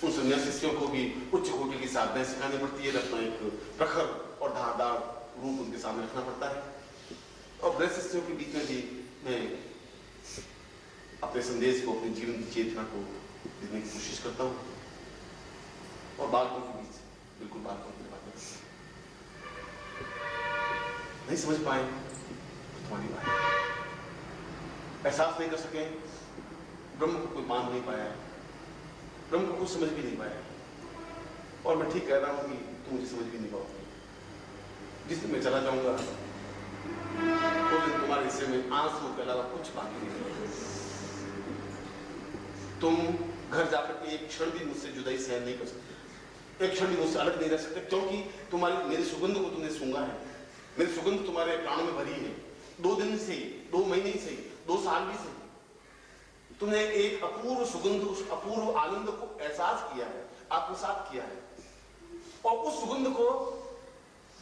उन सन्यासी शिष्यों को भी उच्च कोटि की साधनाएं सिखानी पड़ती है, अपना एक प्रखर और धारदार रूप उनके सामने रखना पड़ता है। और ब्रह्म शिष्यों के बीच में भी मैं अपने संदेश को, अपने जीवन की चेतना को देने की कोशिश करता हूँ। और बालकों के बीच बिल्कुल बालकों की बात नहीं समझ पाए तुम्हारी बात, एहसास नहीं कर सके, ब्रह्म को कोई मान नहीं पाया, ब्रह्म को कुछ समझ भी नहीं पाया। और मैं ठीक कह रहा हूं कि तुम मुझे समझ भी नहीं पाओगे। जिस दिन मैं चला जाऊंगा उस दिन तुम्हारे हिस्से में आंसू के अलावा कुछ बाकी नहीं रहेगा। तुम घर जाकर के एक क्षण भी मुझसे जुदाई सहन नहीं कर सकते, एक क्षण भी मुझसे अलग नहीं रह सकते, क्योंकि तुम्हारी मेरी सुगंध को तुमने सूंघा है, मेरी सुगंध तुम्हारे प्राणों में भरी है। 2 दिन से, 2 महीने से, 2 साल भी से तुमने एक अपूर्व सुगंध, उस अपूर्व आनंद को एहसास किया है, आत्मसात किया है। और उस सुगंध को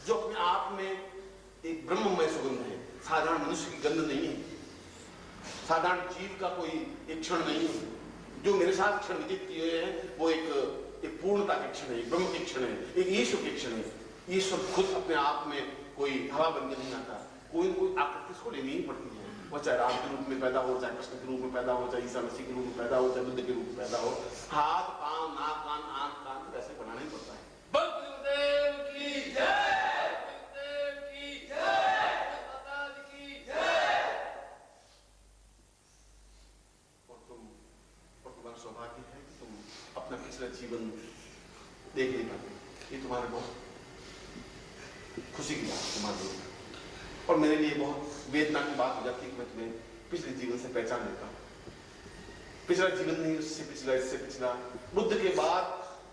जो अपने आप में एक ब्रह्ममय सुगंध है, साधारण मनुष्य की गंध नहीं है, साधारण जीव का कोई एक क्षण नहीं है। जो मेरे साथ क्षण व्यतीत किए हैं वो एक पूर्णता के क्षण है, ब्रह्म के क्षण है, एक ईश्वर के क्षण है। ईश्वर खुद अपने आप में कोई हवा बन के नहीं आता, कोई न कोई आकृति उसको लेनी ही पड़ती है। वो चाहे राम के रूप में पैदा हो, चाहे कृष्ण के रूप में पैदा हो, चाहे ईसा मसीह के रूप में पैदा हो, चाहे बुद्ध के रूप में पैदा हो, हाथ, पांव, नाक, कान, आंख, कान तो वैसे बनाना ही पड़ता है। गुरुदेव की जय, गुरुदेव की जय, माता की जय। और तुम्हारा सौभाग्य है कि तुम अपना पिछला जीवन देख नहीं पाते। ये तुम्हारे बहुत खुशी की बात तुम्हारे लिए, और मेरे लिए बहुत वेदना की बात हो जाती है कि मैं तुम्हें पिछले जीवन से पहचान लेता हूँ। पिछला जीवन नहीं, उससे पिछला, इससे पिछला, बुद्ध के बाद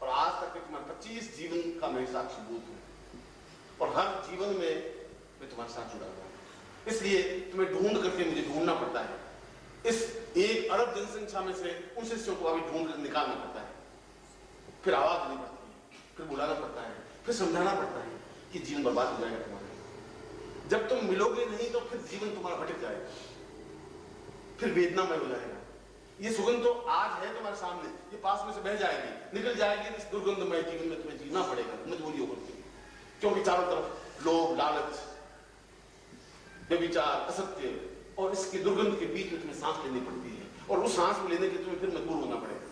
और आज तक के तुम्हारे 25 जीवन का मैं साक्षीभूत हूँ। और हर जीवन में मैं तुम्हारे साथ जुड़ा हुआ हूँ। इसलिए तुम्हें ढूंढ करके मुझे ढूंढना पड़ता है। इस 1 अरब जनसंख्या में से उन शिष्यों को अभी ढूंढ कर निकालना पड़ता है, फिर आवाज देनी पड़ती है, फिर बुलाना पड़ता है, फिर समझाना पड़ता है कि जीवन बर्बाद हो जाएगा तुम्हारा। जब तुम मिलोगे नहीं तो फिर जीवन तुम्हारा भटक जाएगा, फिर वेदनामय हो जाएगा। ये सुगंध तो आज है तुम्हारे सामने, ये पास में से बह जाएगी, निकल जाएगी। इस दुर्गंधमय जीवन में तुम्हें जीना पड़ेगा मजबूरी होकर के, क्योंकि चारों तरफ लोभ, लालच, व्यभिचार, असत्य और इसके दुर्गंध के बीच में तुम्हें सांस लेनी पड़ती है। और उस सांस को लेने के तुम्हें फिर मजबूर होना पड़ेगा।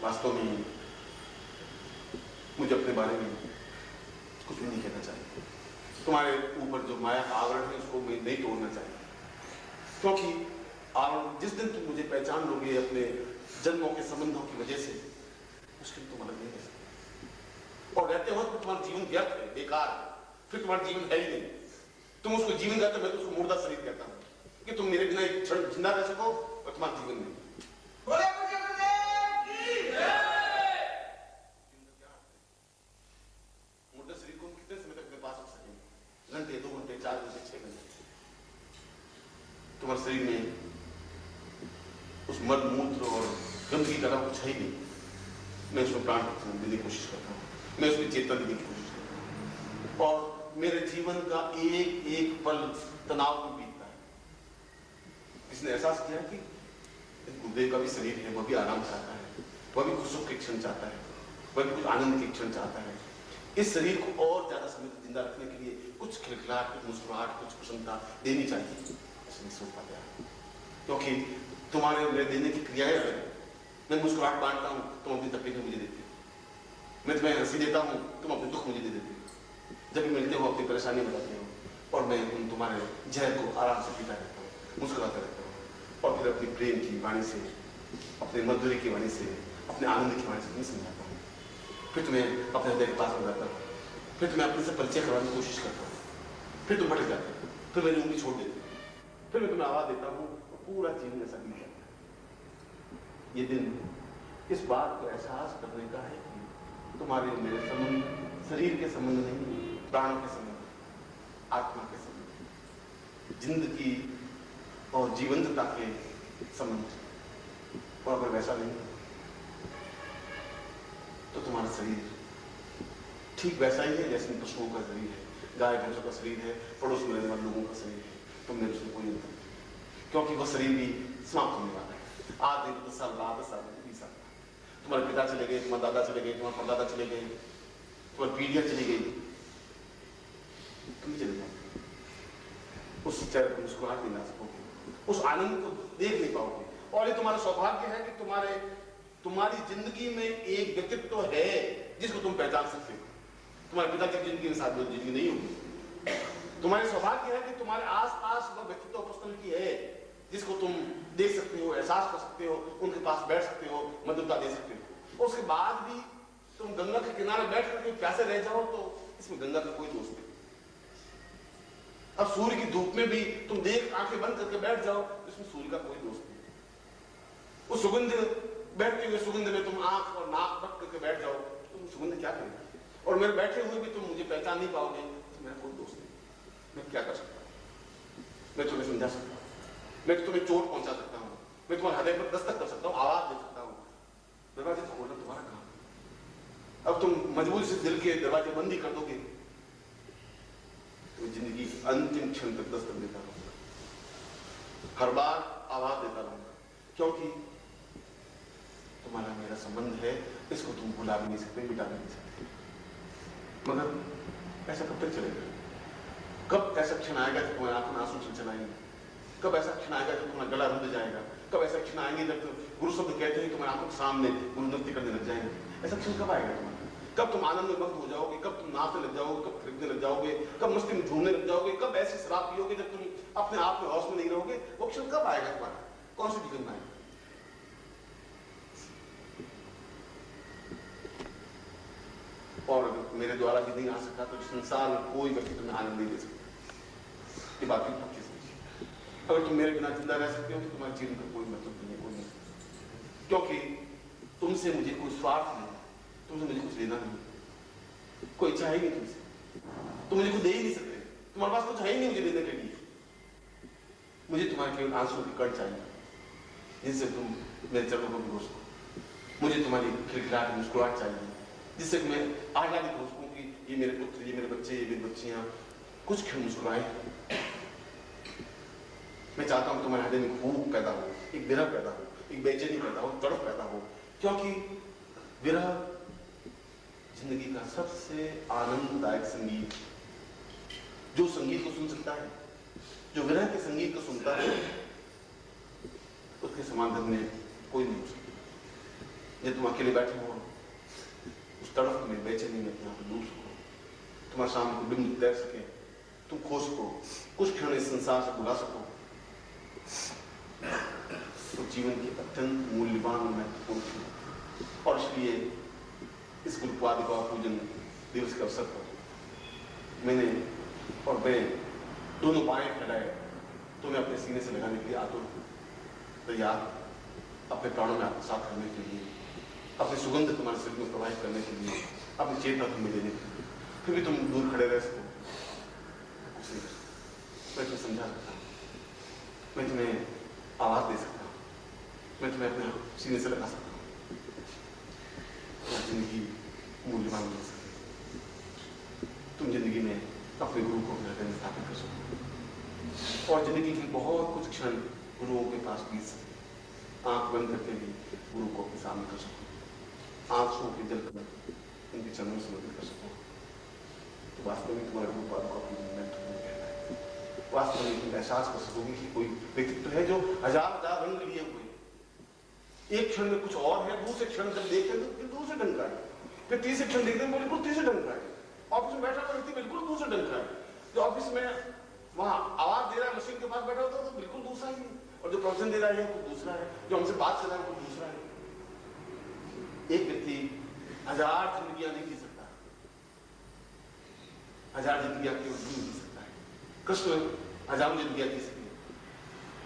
वास्तव में मुझे अपने बारे में कुछ भी नहीं कहना चाहिए। तुम्हारे ऊपर जो माया का आवरण है उसको मैं नहीं तोड़ना चाहिए, क्योंकि आवरण जिस दिन तुम मुझे पहचान लोगे अपने जन्मों के संबंधों की वजह से, उसके लिए तुम अलग नहीं रह सकते। और रहते हो तो तुम्हारा जीवन व्यर्थ है, बेकार है, फिर तुम्हारा जीवन है ही नहीं। तुम उसको जीवन कहते हो, मैं तो उसको मुर्दा शरीर कहता हूँ कि तुम मेरे बिना एक क्षण जिंदा रह सको और तुम्हारा जीवन नहीं। घंटे, 2 घंटे, 4 घंटे, 6 घंटे तुम्हारे शरीर में उस मल मूत्र और गंदगी का कुछ है ही नहीं। मैं उसमें प्राण देने की कोशिश करता हूँ, मैं उसमें चेतना देने की कोशिश करता हूँ, और मेरे जीवन का एक एक पल तनाव में बीतता है। इसने एहसास किया कि गुरुदेव का भी शरीर है, वह भी आराम चाहता है, वह भी कुछ सुख के क्षण चाहता है, वह भी कुछ आनंद के क्षण चाहता है। इस शरीर को और ज्यादा समय तक जिंदा रखने के लिए कुछ खिलखिलाहट, कुछ मुस्कुराहट, कुछ प्रसन्नता देनी चाहिए। ऐसे नहीं सोच पाते हैं, क्योंकि तुम्हारे मेरे देने की क्रियाएं अलग है। मैं मुस्कुराहट बांटता हूँ, तुम अपनी तकलीफें मुझे देते हो। मैं तुम्हें हंसी देता हूँ, तुम अपने दुख मुझे दे देते हो। जब भी मिलते हो अपनी परेशानी बताते हो, और मैं उन तुम्हारे जहर को आराम से पीता रहता हूँ, मुस्कुराता रहता हूँ, और फिर अपनी प्रेम की वाणी से, अपने मधुरी की वाणी से, अपने आनंद की वाणी से तुम्हें समझाता हूँ। फिर तुम्हें अपने हृदय के पास बुलाता हूँ, फिर तुम्हें अपने से परिचय करवाने की कोशिश करता हूँ, फिर तुम भटक जाते हो, फिर मेरी उंगली छोड़ देते हो, फिर मैं तुम्हें आवाज देता हूँ, और पूरा जीवन ऐसा बीत जाता है। ये दिन इस बात को एहसास करने का है कि तुम्हारे मेरे संबंध शरीर के संबंध नहीं, प्राण के संबंध, आत्मा के संबंध, जिंदगी और जीवंतता के संबंध। और अगर वैसा नहीं तो तुम्हारा शरीर ठीक वैसा ही है जैसे पशुओं का शरीर है, गाय भैंसों का शरीर है, पड़ोस में रहने वाले लोगों का शरीर है। तो मेरे उसमें कोई अंतर नहीं, क्योंकि वह शरीर भी समाप्त होने वाला है। आज नहीं तो 10 साल बाद, 10 साल बाद, 20 साल बाद तुम्हारे पिता चले गए, तुम्हारे दादा चले गए, तुम्हारे परदादा चले गए, तुम्हारी पीढ़ियां चली गई, तुम चले जाओगे। उस चेहरे पर मुस्कुराहट नहीं ला सकोगे, उस आनंद को देख नहीं पाओगे। और ये तुम्हारा सौभाग्य है कि तुम्हारी जिंदगी में एक व्यक्तित्व है जिसको तुम पहचान सकते हो। तुम्हारे पिता की जिंदगी में शायद जिंदगी नहीं होगी। तुम्हारे सौभाग्य है कि तुम्हारे आसपास वह व्यक्तित्व उपस्थान की है जिसको तुम देख सकते हो, एहसास कर सकते हो, उनके पास बैठ सकते हो, मददता दे सकते हो। उसके बाद भी तुम गंगा के किनारे बैठ करके प्यासे रह जाओ तो इसमें गंगा का कोई दोष नहीं। अब सूर्य की धूप में भी तुम देख आंखें बंद करके बैठ जाओ तो इसमें सूर्य का कोई दोष नहीं। उस सुगंध बैठते हुए सुगंध में तुम आंख और नाक रख करके बैठ जाओ, तुम सुगंध क्या करेंगे? और मेरे बैठे हुए भी तुम मुझे पहचान नहीं पाओगे, तो मेरा कोई दोस्त नहीं। मैं क्या कर सकता हूँ? मैं तुम्हें समझा सकता हूँ, मैं तुम्हें चोट पहुंचा सकता हूँ, मैं तुम्हारे हृदय पर दस्तक कर सकता हूँ, आवाज दे सकता हूँ। दरवाजे खोलना तुम्हारा काम। अब तुम मजबूरी से दिल के दरवाजे बंद ही कर दोगे तो जिंदगी अंतिम क्षण तक दस्तक देता रहूंगा, हर बार आवाज देता रहूंगा, क्योंकि तुम्हारा मेरा संबंध है, इसको तुम भुला भी नहीं सकते, मिटा भी नहीं सकते। मगर ऐसा कब तक चलेगा? कब ऐसा क्षण आएगा जब तुम्हारी आंखों में आंसू चल आएंगे? कब ऐसा क्षण आएगा जब तुम्हारा गला रुंध जाएगा? कब ऐसा क्षण आएंगे जब गुरु शब्द कहते हैं तुम्हारी आंखों के सामने गुरु नृत्य करने लग जाएंगे? ऐसा क्षण कब आएगा तुम्हारा? कब तुम आनंद में मग्न हो जाओगे? कब तुम नाचने लग जाओगे? कब खरीदने लग जाओगे? कब मस्ती में झूमने लग जाओगे? कब ऐसी शराब पियोगे जब तुम अपने आप में होश में नहीं रहोगे? वो क्षण कब आएगा तुम्हारा? कौन सी जीवन में आएगा? और मेरे द्वारा भी नहीं आ सका तो संसार में कोई व्यक्ति तुम्हें आनंद नहीं दे सकता। ये बात भी पक्की समझिए। अगर तुम मेरे बिना जिंदा रह सकते हो तो तुम्हारे जीवन का कोई मतलब नहीं है, कोई नहीं, क्योंकि तुमसे मुझे कोई स्वार्थ नहीं, तुमसे मुझे कुछ लेना नहीं, कोई इच्छा है नहीं तुमसे, तुम मुझे कुछ दे ही नहीं सकते, तुम्हारे पास कुछ है ही नहीं मुझे देने के लिए। मुझे तुम्हारे केवल आंसू की कण चाहिए जिससे तुम मेरे चरणों को भिगो सको। मुझे तुम्हारी खिलखिलाहट मुस्कुराहट चाहिए जिससे मैं आजादी हो सकूं कि ये मेरे पुत्र, ये मेरे बच्चे, ये मेरी बच्चियां कुछ क्षण मुस्कुराए। मैं चाहता हूं तुम्हारे हृदय में भूख पैदा हो, एक विरह पैदा हो, एक बेचैनी पैदा हो, तड़प पैदा हो, क्योंकि विरह जिंदगी का सबसे आनंददायक संगीत, जो संगीत को सुन सकता है, जो विरह के संगीत को सुनता है, उसके समान धन में कोई नहीं हो सकता। जब तुम अकेले बैठे हो उस तड़प में, बेचैनी में यहाँ पर डूब सको, तुम्हारे सामने को बिंदु तैर सके, तुम खो सको, कुछ क्षण इस संसार से भुला सको, तो जीवन की अत्यंत मूल्यवान और महत्वपूर्ण थी। और इसलिए इस गुरु पादुका पूजन दिवस के अवसर पर मैंने और मैं दोनों बाएं फैलाए तुम्हें अपने सीने से लगाने के लिए आतुर तैयार, अपने प्राणों में आत्मसात करने के लिए, अपनी सुगंध तुम्हारे शरीर में प्रवाहित करने के लिए, अपनी चेतना तुम्हें देने के लिए। फिर भी तुम दूर खड़े रह सको, मैं तुम्हें समझा सकता हूँ, मैं तुम्हें आवाज दे सकता हूँ, मैं तुम्हें अपने सीने से लगा सकता हूँ। जिंदगी मूल्यवान हो सके, तुम जिंदगी में अपने गुरु को अपने हृदय में स्थापित कर सको और जिंदगी की बहुत कुछ क्षण गुरुओं के पास बीत सके। आंख बंद करके भी गुरु को अपने सामने कर सको, आंसू के जल कर उनके चरणों से मदद कर सको। तो वास्तव में तुम्हारे गुरु पादुका पूजन महत्वपूर्ण कहना है। वास्तव में तुम एहसास कर सकोगे कि कोई व्यक्तित्व है जो हजार हजार रंग लिए हुए, एक क्षण में कुछ और है, दूसरे क्षण जब देखते तो फिर दूसरे ढंग का है, फिर तीसरे क्षण देखते हैं बिल्कुल तीसरे ढंग का है। ऑफिस में बैठा हुआ व्यक्ति बिल्कुल दूसरे ढंग का है, जो ऑफिस में वहां आवाज दे रहा है मशीन के पास बैठा होता है तो बिल्कुल दूसरा ही है, और जो प्रोफेशन दे रहा है वो दूसरा है, जो हमसे बात कर रहा है वो दूसरा है। एक व्यक्ति हजार जिंदगियां नहीं जी सकता, हजार जिंदगियां केवल नहीं जी सकता है। कृष्ण हजारों जिंदगियां जी सके।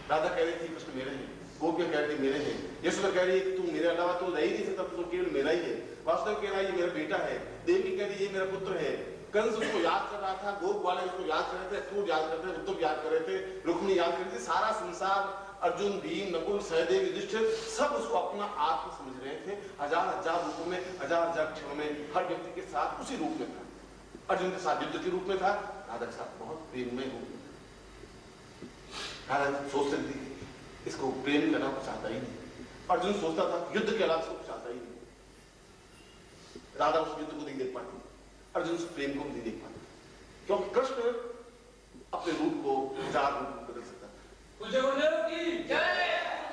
राधा कह रही थी कृष्ण मेरे हैं, गोपियां कह रही मेरे हैं, यशोदा कह रही है तू मेरे अलावा तो रह ही नहीं सकता, तो केवल मेरा ही है। वासुदेव कह रहा है ये मेरा बेटा है, देवी कह रही है ये मेरा पुत्र है। कंस उसको याद कर रहा था, गोप वाले उसको याद कर रहे थे, क्रूर याद करते थे, उद्धव याद कर रहे थे, रुक्मिणी याद कर रही थी। सारा संसार, अर्जुन, भीम, नकुल, सहदेव, युधिष्ठिर सब उसको अपना आत्मा समझ रहे थे। हजार हजार रूपों में, हजार हजार क्षणों में हर व्यक्ति के साथ उसी रूप में था। अर्जुन के साथ युद्ध के रूप में था, राधा के साथ बहुत प्रेममय रूप में। राधा सोच सकती थी इसको प्रेम करना कुछ चाहता ही नहीं। अर्जुन सोचता था युद्ध के अलावा कुछ चाहता ही नहीं। राधा उस युद्ध को नहीं देख पाती, अर्जुन उस प्रेम को नहीं देख पाता, क्योंकि कृष्ण अपने रूप को हजार रूप में बदल सकता था। गुरुदेव की जय,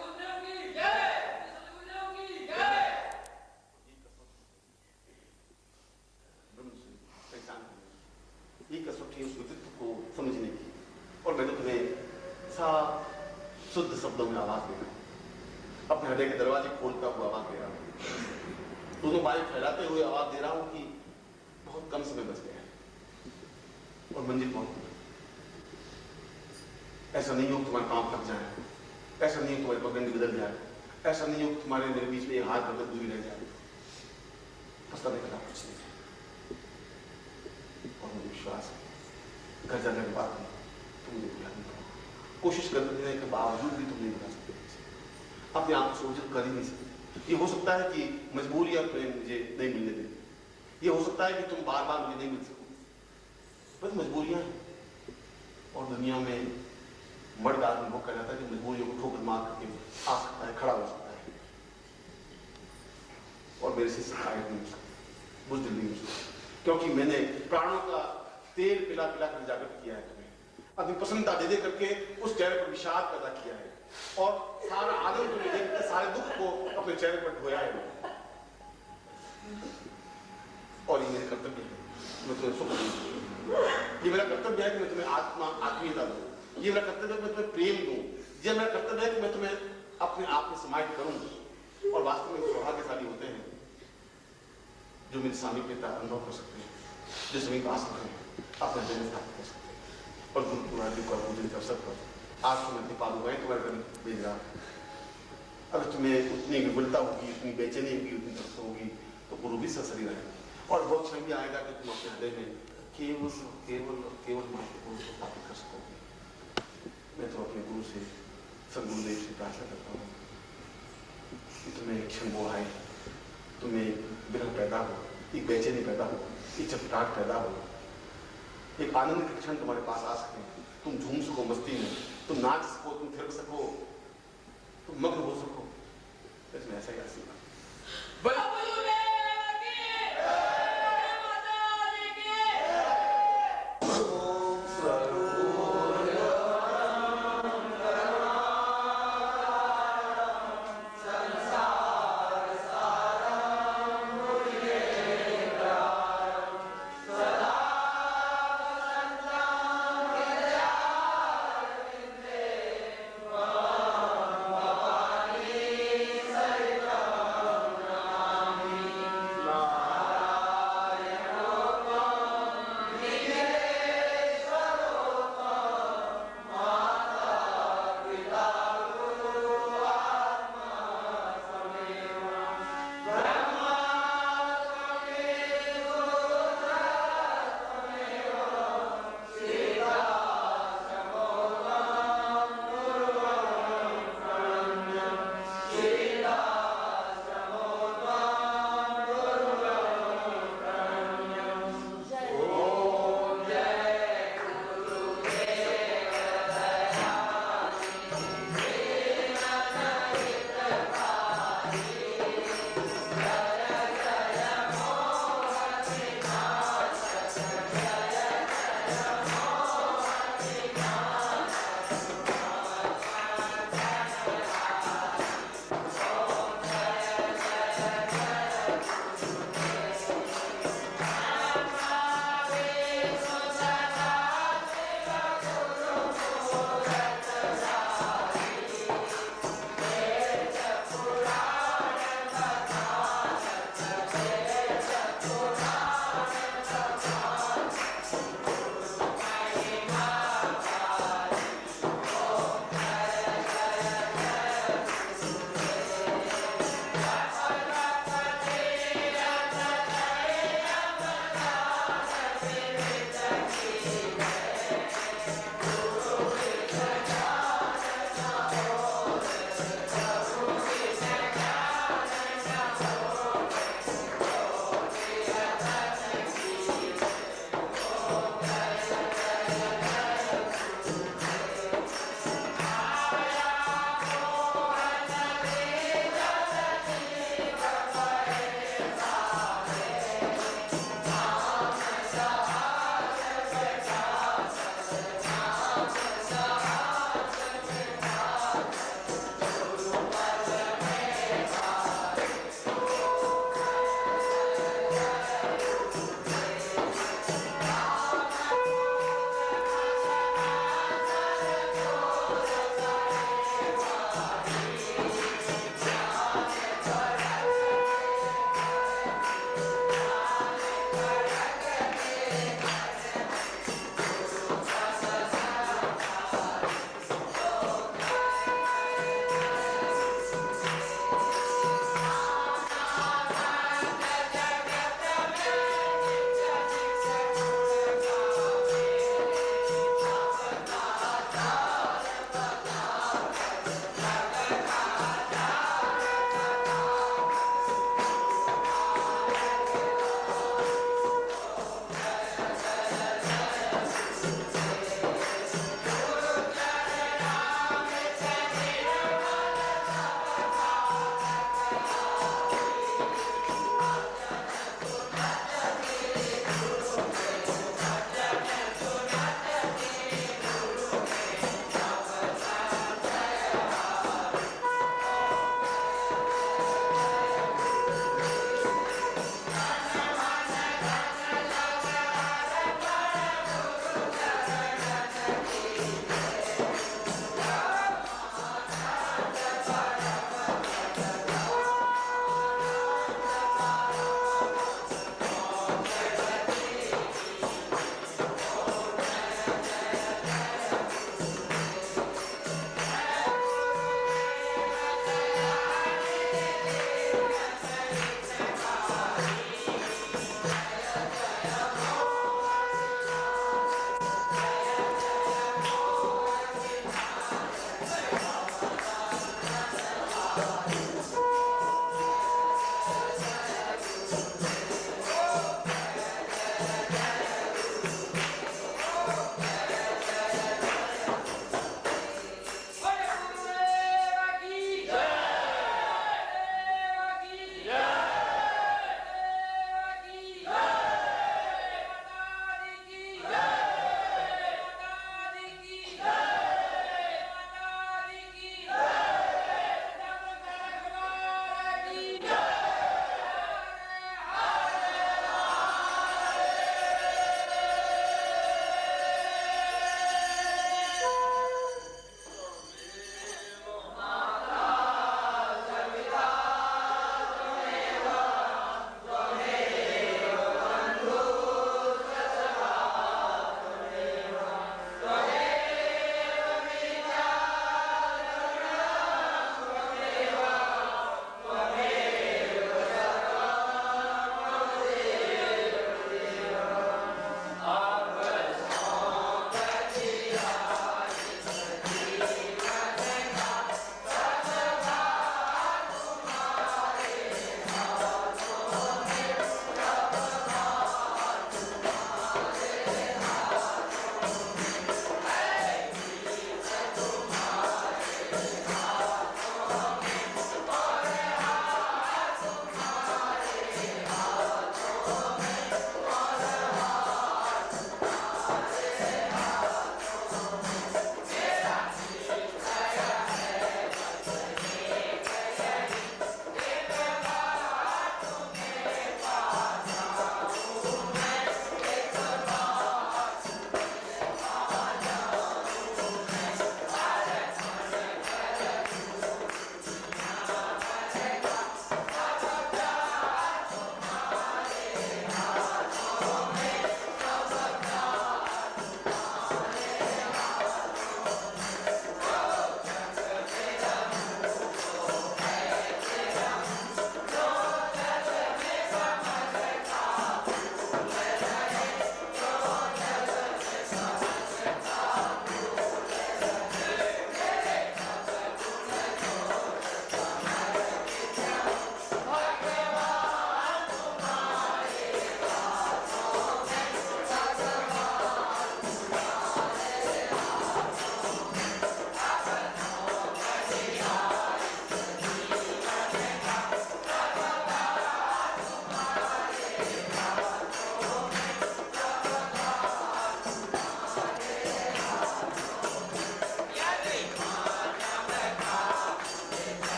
गुरुदेव की जय, गुरुदेव की जय। पहचान ये कसौटी उस व्यक्तित्व को समझने की। और मैं तो तुम्हें साफ शुद्ध शब्दों में आवाज दे रहा हूं, अपने हृदय के दरवाजे खोलता हुआ आवाज दे रहा हूं, दोनों बाएं फैलाते हुए आवाज दे रहा हूं कि बहुत कम समय बच गया है और मंजिल बहुत दूर। ऐसा नहीं हो तुम्हारे काम थक जाए, ऐसा नहीं हो तुम्हारी पगडंडी बदल जाए, ऐसा नहीं हो तुम्हारे मेरे बीच में एक हाथ बदल दूरी रह जाए। रास्ता देखना कुछ नहीं है और मुझे विश्वास है घर जाने के बाद तुम मुझे भुला नहीं पाओगे। कोशिश करने के बावजूद भी तुम नहीं भुला सकते, अपने आप को सोच कर ही नहीं सकते। ये हो सकता है कि मजबूरी और प्रेम मुझे नहीं मिलने देते, ये हो सकता है कि तुम बार बार मुझे नहीं मिल सको, बस मजबूरियां हैं। और दुनिया में मर्द आदमी वो कह जाता है कि मजबूरियों को ठोकर मार करके आ सकता है, खड़ा हो सकता है, और मेरे से शिकायत नहीं हो सकती, बुझदिल नहीं हो सकती, क्योंकि मैंने प्राणों का तेल पिला पिला कर जागृत किया है तुम्हें, अपनी पसंदता दे दे करके उस चेहरे पर विषाद पैदा किया है और सारा आनंद तुम्हें देखकर सारे दुख को अपने चेहरे पर ढोया है। और ये मेरे कर्तव्य है, मैं तुम्हें सुख दूं, ये मेरा कर्तव्य है कि मैं तुम्हें आत्मीयता दूं, ये मेरा कर्तव्य है कि मैं तुम्हें प्रेम दूं, ये मेरा कर्तव्य है कि मैं तुम्हें अपने आप में समाहित करूं। और वास्तव में सौभाग्यशाली होते हैं जो मेरी सामीप्यता अनुभव कर सकते हैं, जो समीप आ सकते हैं, अपने जन्म स्थापित कर सकते हैं। और गुरु पूर्णादि को पूजन के अवसर पर आज तो मैं दीपा दुआएं तुम्हारे घर भेज रहा हूं। अगर तुम्हें उतनी विफलता होगी, उतनी बेचैनी होगी, उतनी तरस होगी, तो गुरु भी ससरी रहेगा। और बहुत क्षण भी आएगा कि तुम अपने हृदय में केवल केवल केवल मात्र गुरु को प्राप्त कर सकोगे। मैं तो अपने गुरु से, सदगुरुदेव से प्रार्थना करता हूँ कि तुम्हें एक क्षण वो आए, तुम्हें विरह पैदा हो, एक बेचैनी पैदा हो, एक चपटाहट पैदा हो, एक आनंद के क्षण तुम्हारे पास आ सके, तुम झूम सको मस्ती में, तुम नाच सको, तुम थिरक सको, तुम मग्न हो सको। इसमें ऐसा ही आशीर्वाद।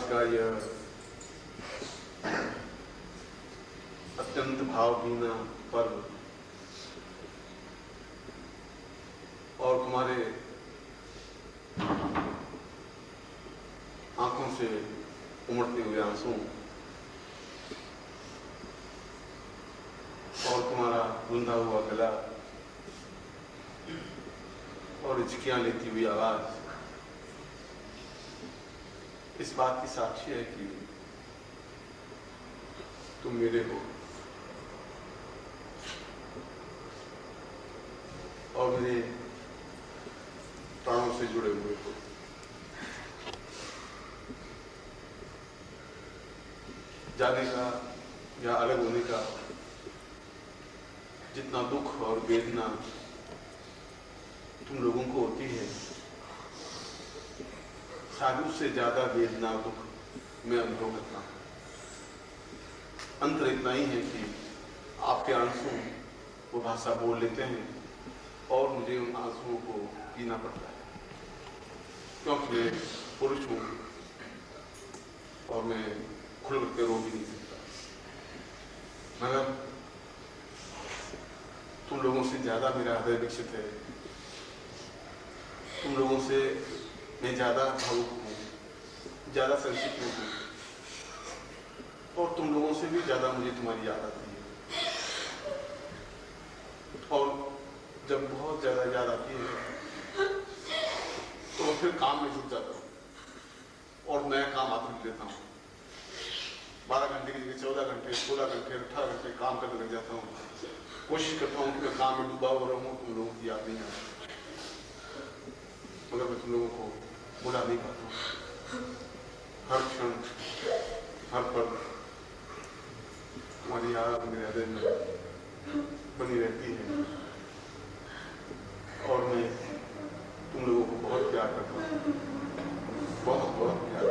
का यह अत्यंत भावहीना पर्व और तुम्हारे आंखों से उमड़ते हुए आंसू और तुम्हारा रुंधा हुआ गला और हिचकियां लेती हुई आवाज इस बात की साक्षी है कि तुम मेरे हो और मेरे प्राणों से जुड़े हुए हो। जाने का या अलग होने का जितना दुख और वेदना तुम लोगों को होती है, शायद उससे ज्यादा वेदना दुख मैं अनुभव करता हूं। अंतर इतना ही है कि आपके आंसू वो भाषा बोल लेते हैं और मुझे उन आंसुओं को पीना पड़ता है, क्योंकि मैं पुरुष हूं और मैं खुल करके रो भी नहीं सकता। मगर तुम लोगों से ज्यादा मेरा हृदय विकसित है, तुम लोगों से मैं ज्यादा भावुक हूँ, ज्यादा सेंसिटिव हूँ और तुम लोगों से भी ज्यादा मुझे तुम्हारी याद आती है। और जब बहुत ज्यादा याद आती है तो फिर काम में जुट जाता हूँ और नया काम आत्म लेता हूँ। 12 घंटे की जगह 14 घंटे 16 घंटे 18 घंटे काम करने लग जाता हूँ। कोशिश करता हूँ कि मैं काम में डूबा हुआ रहूँ, तुम लोगों की याद नहीं आती, मगर मैं तुम लोगों को बुला नहीं पाता हूँ। हर क्षण हर पल तुम्हारी याद मेरे हृदय में बनी रहती है और मैं तुम लोगों को बहुत प्यार करता हूँ, बहुत बहुत प्यार।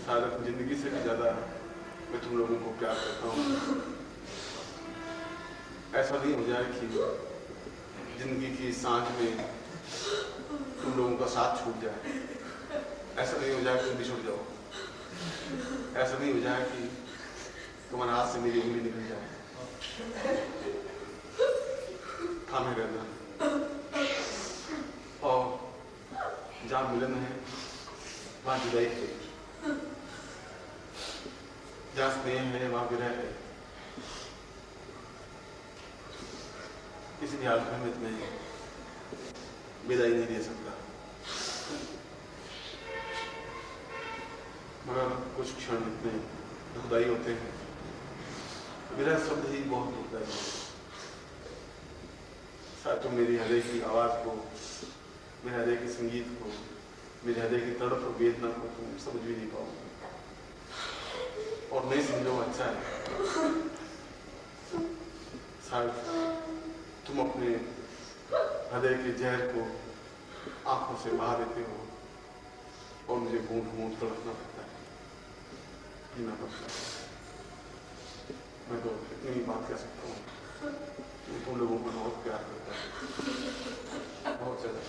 शायद जिंदगी से भी ज्यादा मैं तुम लोगों को प्यार करता हूँ। ऐसा नहीं हो जाए कि जिंदगी की सांझ में तुम लोगों का साथ छूट जाए, ऐसा नहीं हो जाए कि तुम बिछुड़ जाओ, ऐसा नहीं हो जाए कि तुम्हारे हाथ से मेरी उंगली निकल जाए। थामे रहना और जहाँ मिलन है वहाँ जुदाई है, जहाँ स्नेह है वहाँ विरह है। किसी हालत में तुम्हें विदाई नहीं दे सकता, मगर कुछ क्षण इतने दुखदायी होते हैं। विरह शब्द ही बहुत दुखदायी है। शायद तुम मेरी हृदय की आवाज को, मेरे हृदय के संगीत को, मेरे हृदय की तड़प और वेदना को तुम समझ भी नहीं पाओगे और नहीं समझो अच्छा है। शायद तुम अपने हृदय के जहर को आंखों से बहा देते हो और मुझे घूंट घूंट तड़पना पड़ता है, पीना पड़ता है। मैं तो इतनी बात कह सकता हूँ, तुम लोगों को बहुत प्यार करता है, बहुत ज्यादा।